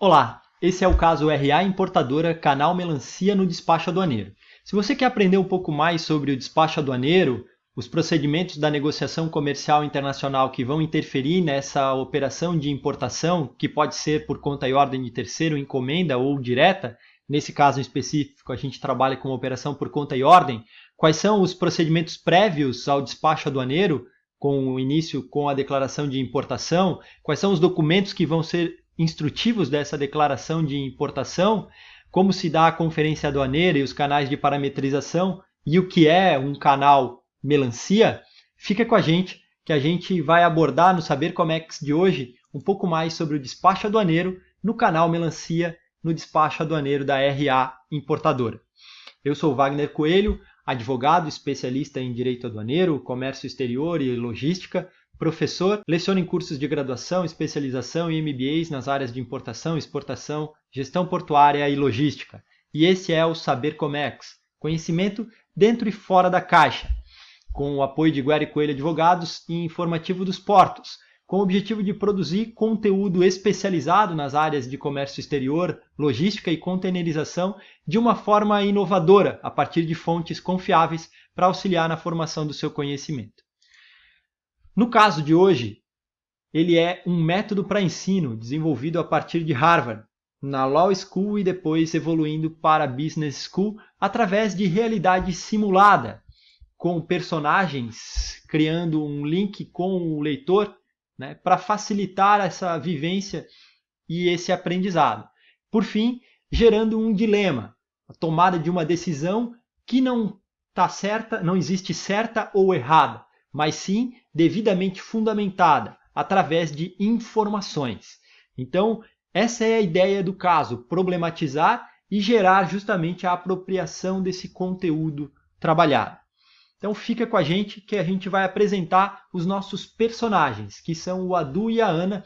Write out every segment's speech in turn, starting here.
Olá, esse é o caso RA Importadora Canal Melancia no Despacho Aduaneiro. Se você quer aprender um pouco mais sobre o despacho aduaneiro, os procedimentos da negociação comercial internacional que vão interferir nessa operação de importação, que pode ser por conta e ordem de terceiro, encomenda ou direta, nesse caso específico a gente trabalha com operação por conta e ordem, quais são os procedimentos prévios ao despacho aduaneiro, com o início com a declaração de importação, quais são os documentos que vão ser instrutivos dessa declaração de importação, como se dá a conferência aduaneira e os canais de parametrização e o que é um canal melancia, fica com a gente que a gente vai abordar no Saber Comex de hoje um pouco mais sobre o despacho aduaneiro no canal melancia no despacho aduaneiro da RA Importadora. Eu sou Wagner Coelho, advogado especialista em direito aduaneiro, comércio exterior e logística, professor, leciono em cursos de graduação, especialização e MBAs nas áreas de importação, exportação, gestão portuária e logística. E esse é o Saber Comex, conhecimento dentro e fora da caixa, com o apoio de Guerra e Coelho Advogados e Informativo dos Portos, com o objetivo de produzir conteúdo especializado nas áreas de comércio exterior, logística e containerização de uma forma inovadora, a partir de fontes confiáveis para auxiliar na formação do seu conhecimento. No caso de hoje, ele é um método para ensino desenvolvido a partir de Harvard, na Law School e depois evoluindo para a Business School através de realidade simulada, com personagens criando um link com o leitor, né, para facilitar essa vivência e esse aprendizado. Por fim, gerando um dilema, a tomada de uma decisão que não está certa, não existe certa ou errada, mas sim devidamente fundamentada através de informações. Então, essa é a ideia do caso, problematizar e gerar justamente a apropriação desse conteúdo trabalhado. Então fica com a gente que a gente vai apresentar os nossos personagens, que são o Adu e a Ana,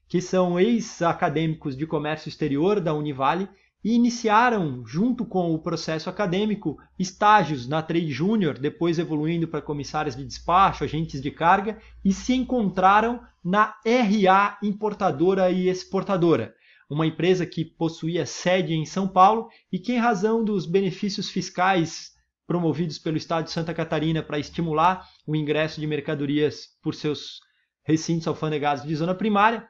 que são ex-acadêmicos de comércio exterior da Univale e iniciaram, junto com o processo acadêmico, estágios na Trade Junior, depois evoluindo para comissários de despacho, agentes de carga, e se encontraram na RA Importadora e Exportadora, uma empresa que possuía sede em São Paulo e que, em razão dos benefícios fiscais promovidos pelo Estado de Santa Catarina para estimular o ingresso de mercadorias por seus recintos alfandegados de zona primária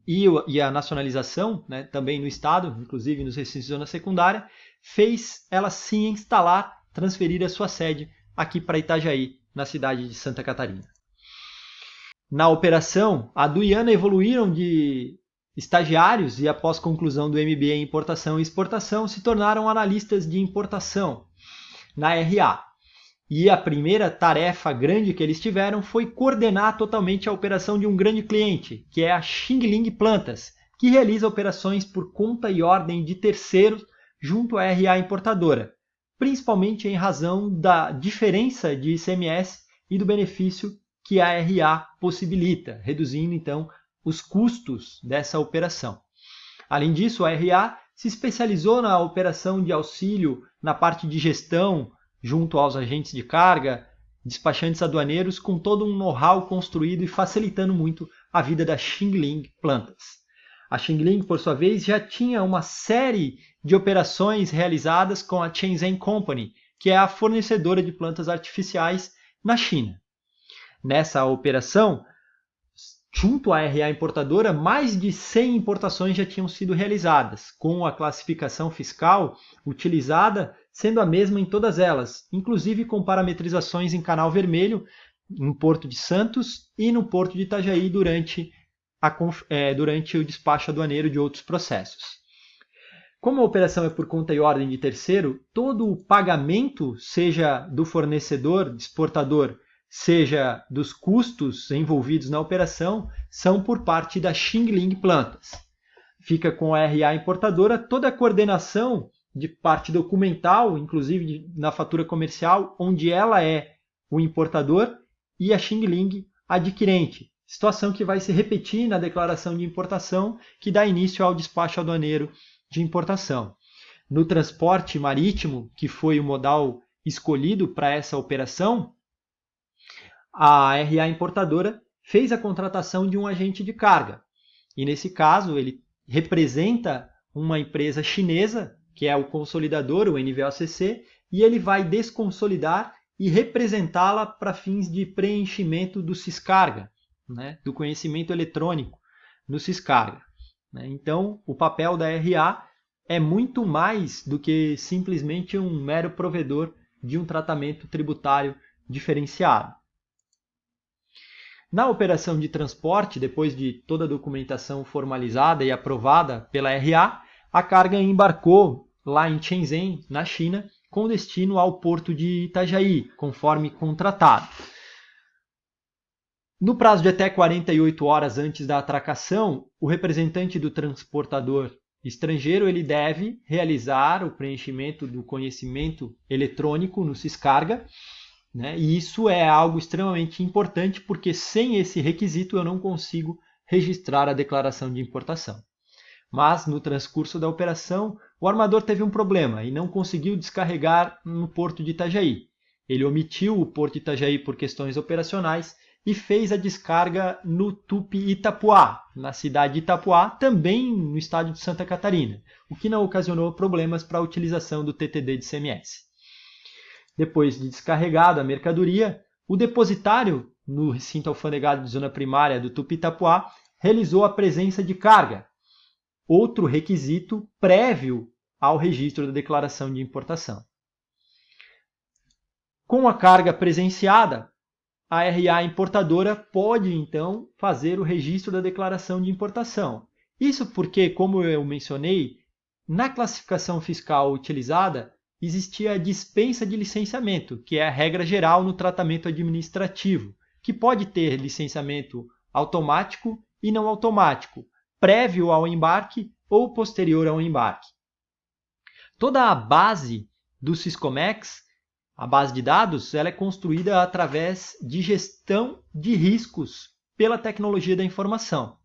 e a nacionalização, né, também no Estado, inclusive nos recintos de zona secundária, fez ela se instalar, transferir a sua sede aqui para Itajaí, na cidade de Santa Catarina. Na operação, a Du e Ana evoluíram de estagiários e, após conclusão do MBA em Importação e Exportação, se tornaram analistas de importação na RA. E a primeira tarefa grande que eles tiveram foi coordenar totalmente a operação de um grande cliente, que é a Xing Ling Plantas, que realiza operações por conta e ordem de terceiros junto à RA Importadora, principalmente em razão da diferença de ICMS e do benefício que a RA possibilita, reduzindo então os custos dessa operação. Além disso, a RA se especializou na operação de auxílio na parte de gestão, junto aos agentes de carga, despachantes aduaneiros, com todo um know-how construído e facilitando muito a vida da Xing Ling Plantas. A Xing Ling, por sua vez, já tinha uma série de operações realizadas com a Shenzhen Company, que é a fornecedora de plantas artificiais na China. Nessa operação, junto à RA Importadora, mais de 100 importações já tinham sido realizadas, com a classificação fiscal utilizada sendo a mesma em todas elas, inclusive com parametrizações em Canal Vermelho, no Porto de Santos e no Porto de Itajaí durante o despacho aduaneiro de outros processos. Como a operação é por conta e ordem de terceiro, todo o pagamento, seja do fornecedor, de exportador, seja dos custos envolvidos na operação, são por parte da Xing Ling Plantas. Fica com a RA Importadora toda a coordenação de parte documental, inclusive na fatura comercial, onde ela é o importador e a Xing Ling adquirente. Situação que vai se repetir na declaração de importação, que dá início ao despacho aduaneiro de importação. No transporte marítimo, que foi o modal escolhido para essa operação, a RA Importadora fez a contratação de um agente de carga. E nesse caso, ele representa uma empresa chinesa, que é o consolidador, o NVOCC, e ele vai desconsolidar e representá-la para fins de preenchimento do Syscarga, né, do conhecimento eletrônico no Syscarga. Então, o papel da RA é muito mais do que simplesmente um mero provedor de um tratamento tributário diferenciado. Na operação de transporte, depois de toda a documentação formalizada e aprovada pela RA, a carga embarcou lá em Shenzhen, na China, com destino ao porto de Itajaí, conforme contratado. No prazo de até 48 horas antes da atracação, o representante do transportador estrangeiro ele deve realizar o preenchimento do conhecimento eletrônico no Syscarga, né? E isso é algo extremamente importante porque sem esse requisito eu não consigo registrar a declaração de importação. Mas no transcurso da operação, o armador teve um problema e não conseguiu descarregar no porto de Itajaí. Ele omitiu o porto de Itajaí por questões operacionais e fez a descarga no Tupi Itapuá, na cidade de Itapuá, também no estado de Santa Catarina, o que não ocasionou problemas para a utilização do TTD de CMS. Depois de descarregada a mercadoria, o depositário no recinto alfandegado de zona primária do Tupi Itapuá realizou a presença de carga, outro requisito prévio ao registro da declaração de importação. Com a carga presenciada, a RA importadora pode, então, fazer o registro da declaração de importação. Isso porque, como eu mencionei, na classificação fiscal utilizada, existia a dispensa de licenciamento, que é a regra geral no tratamento administrativo, que pode ter licenciamento automático e não automático, prévio ao embarque ou posterior ao embarque. Toda a base do Syscomex, a base de dados, ela é construída através de gestão de riscos pela tecnologia da informação.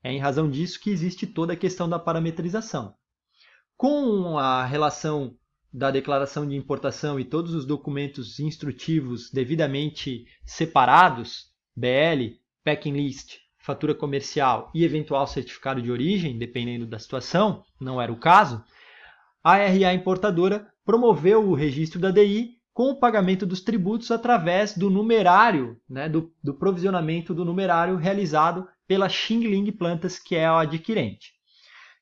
É em razão disso que existe toda a questão da parametrização. Com a relação da declaração de importação e todos os documentos instrutivos devidamente separados, BL, Packing List, fatura comercial e eventual certificado de origem, dependendo da situação, não era o caso, a RA importadora promoveu o registro da DI com o pagamento dos tributos através do numerário, né, do provisionamento do numerário realizado pela Xing Ling Plantas, que é o adquirente.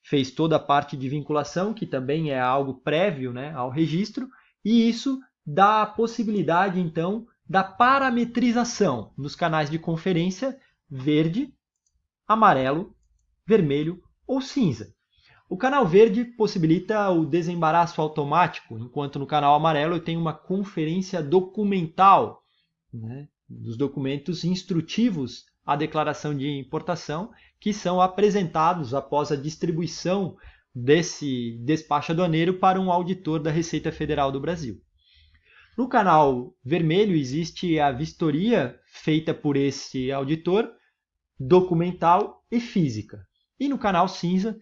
Fez toda a parte de vinculação, que também é algo prévio, né, ao registro, e isso dá a possibilidade, então, da parametrização nos canais de conferência verde, amarelo, vermelho ou cinza. O canal verde possibilita o desembaraço automático, enquanto no canal amarelo eu tenho uma conferência documental, né, dos documentos instrutivos à declaração de importação, que são apresentados após a distribuição desse despacho aduaneiro para um auditor da Receita Federal do Brasil. No canal vermelho existe a vistoria feita por esse auditor, documental e física. E no canal cinza,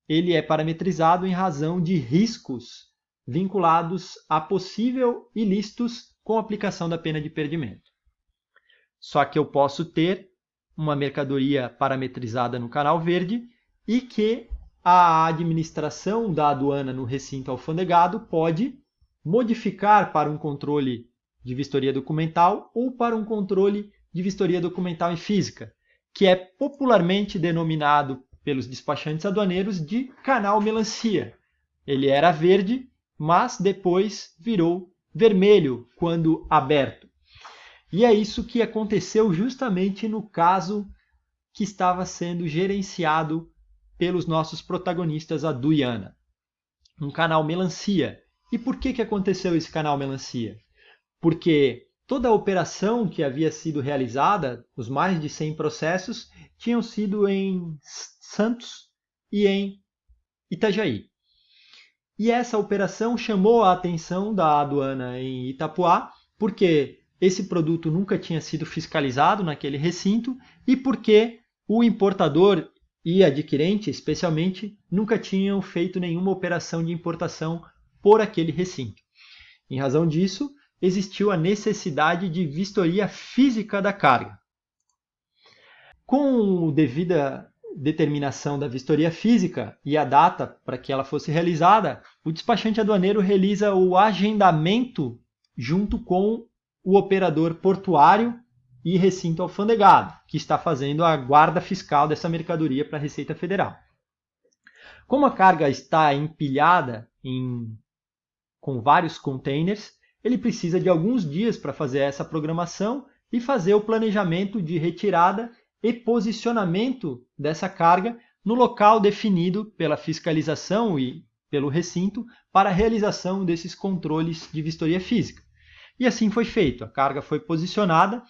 ele é parametrizado em razão de riscos vinculados a possível ilícitos com aplicação da pena de perdimento. Só que eu posso ter uma mercadoria parametrizada no canal verde e que a administração da aduana no recinto alfandegado pode modificar para um controle de vistoria documental ou para um controle de vistoria documental em física, que é popularmente denominado pelos despachantes aduaneiros de canal melancia. Ele era verde, mas depois virou vermelho quando aberto. E é isso que aconteceu justamente no caso que estava sendo gerenciado pelos nossos protagonistas, a Du e Ana. Um canal melancia. E por que aconteceu esse canal melancia? Porque toda a operação que havia sido realizada, os mais de 100 processos, tinham sido em Santos e em Itajaí. E essa operação chamou a atenção da aduana em Itapuá, porque esse produto nunca tinha sido fiscalizado naquele recinto e porque o importador e adquirente, especialmente, nunca tinham feito nenhuma operação de importação por aquele recinto. Em razão disso, existiu a necessidade de vistoria física da carga. Com determinação da vistoria física e a data para que ela fosse realizada, o despachante aduaneiro realiza o agendamento junto com o operador portuário e recinto alfandegado, que está fazendo a guarda fiscal dessa mercadoria para a Receita Federal. Como a carga está empilhada com vários containers, ele precisa de alguns dias para fazer essa programação e fazer o planejamento de retirada e posicionamento dessa carga no local definido pela fiscalização e pelo recinto para a realização desses controles de vistoria física. E assim foi feito. A carga foi posicionada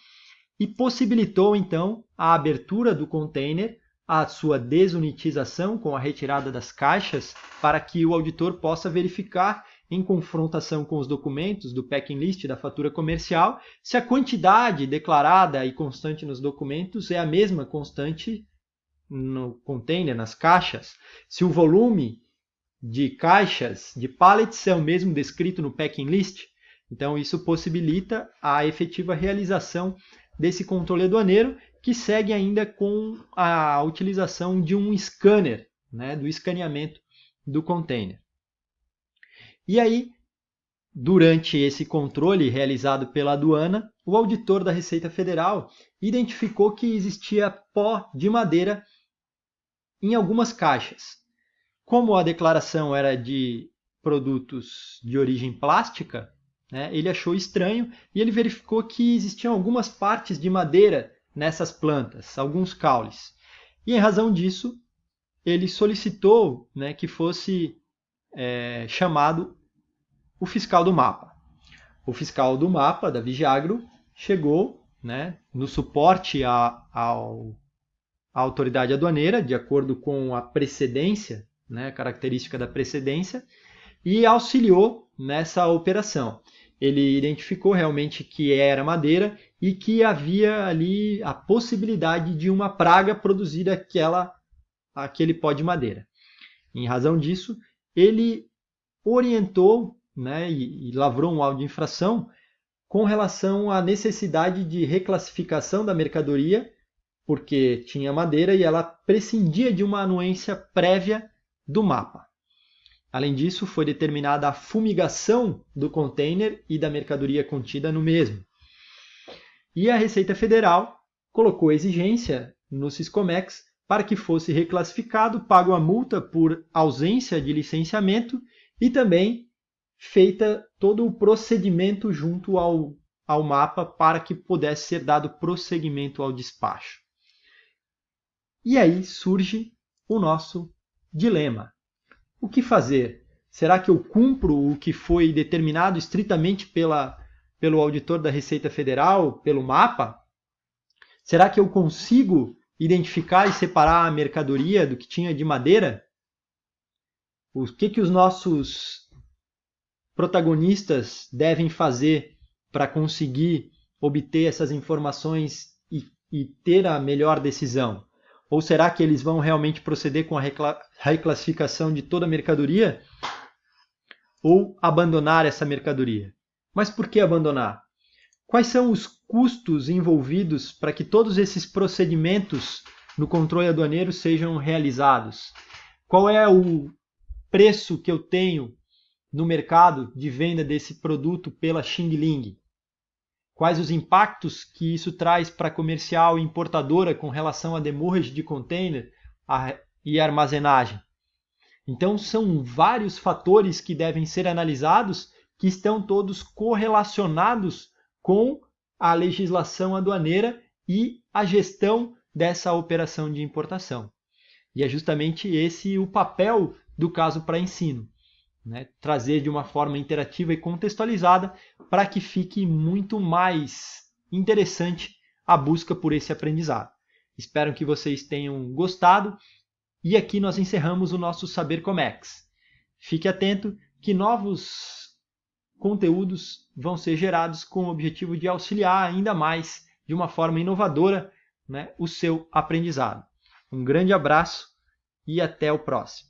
e possibilitou então a abertura do container, a sua desunitização com a retirada das caixas, para que o auditor possa verificar, em confrontação com os documentos do packing list da fatura comercial, se a quantidade declarada e constante nos documentos é a mesma constante no container, nas caixas, se o volume de caixas, de pallets, é o mesmo descrito no packing list. Então isso possibilita a efetiva realização desse controle aduaneiro, que segue ainda com a utilização de um scanner, do escaneamento do container. E aí, durante esse controle realizado pela aduana, o auditor da Receita Federal identificou que existia pó de madeira em algumas caixas. Como a declaração era de produtos de origem plástica, ele achou estranho e ele verificou que existiam algumas partes de madeira nessas plantas, alguns caules. E em razão disso, ele solicitou que fosse chamado o fiscal do mapa. O fiscal do mapa, da Vigiagro, chegou no suporte à autoridade aduaneira, de acordo com a precedência, a característica da precedência, e auxiliou nessa operação. Ele identificou realmente que era madeira e que havia ali a possibilidade de uma praga produzir aquele pó de madeira. Em razão disso, ele orientou e lavrou um auto de infração com relação à necessidade de reclassificação da mercadoria, porque tinha madeira e ela prescindia de uma anuência prévia do mapa. Além disso, foi determinada a fumigação do container e da mercadoria contida no mesmo. E a Receita Federal colocou exigência no Siscomex para que fosse reclassificado, pago a multa por ausência de licenciamento e também feita todo o procedimento junto ao mapa para que pudesse ser dado prosseguimento ao despacho. E aí surge o nosso dilema. O que fazer? Será que eu cumpro o que foi determinado estritamente pelo auditor da Receita Federal, pelo mapa? Será que eu consigo identificar e separar a mercadoria do que tinha de madeira? O que os nossos protagonistas devem fazer para conseguir obter essas informações e ter a melhor decisão? Ou será que eles vão realmente proceder com a reclassificação de toda a mercadoria? Ou abandonar essa mercadoria? Mas por que abandonar? Quais são os custos envolvidos para que todos esses procedimentos no controle aduaneiro sejam realizados? Qual é o preço que eu tenho no mercado de venda desse produto pela Xing Ling? Quais os impactos que isso traz para a comercial e importadora com relação a demurrage de container e armazenagem? Então, são vários fatores que devem ser analisados, que estão todos correlacionados com a legislação aduaneira e a gestão dessa operação de importação. E é justamente esse o papel do caso para ensino. Trazer de uma forma interativa e contextualizada para que fique muito mais interessante a busca por esse aprendizado. Espero que vocês tenham gostado e aqui nós encerramos o nosso Saber Comex. Fique atento que novos conteúdos vão ser gerados com o objetivo de auxiliar ainda mais, de uma forma inovadora, o seu aprendizado. Um grande abraço e até o próximo.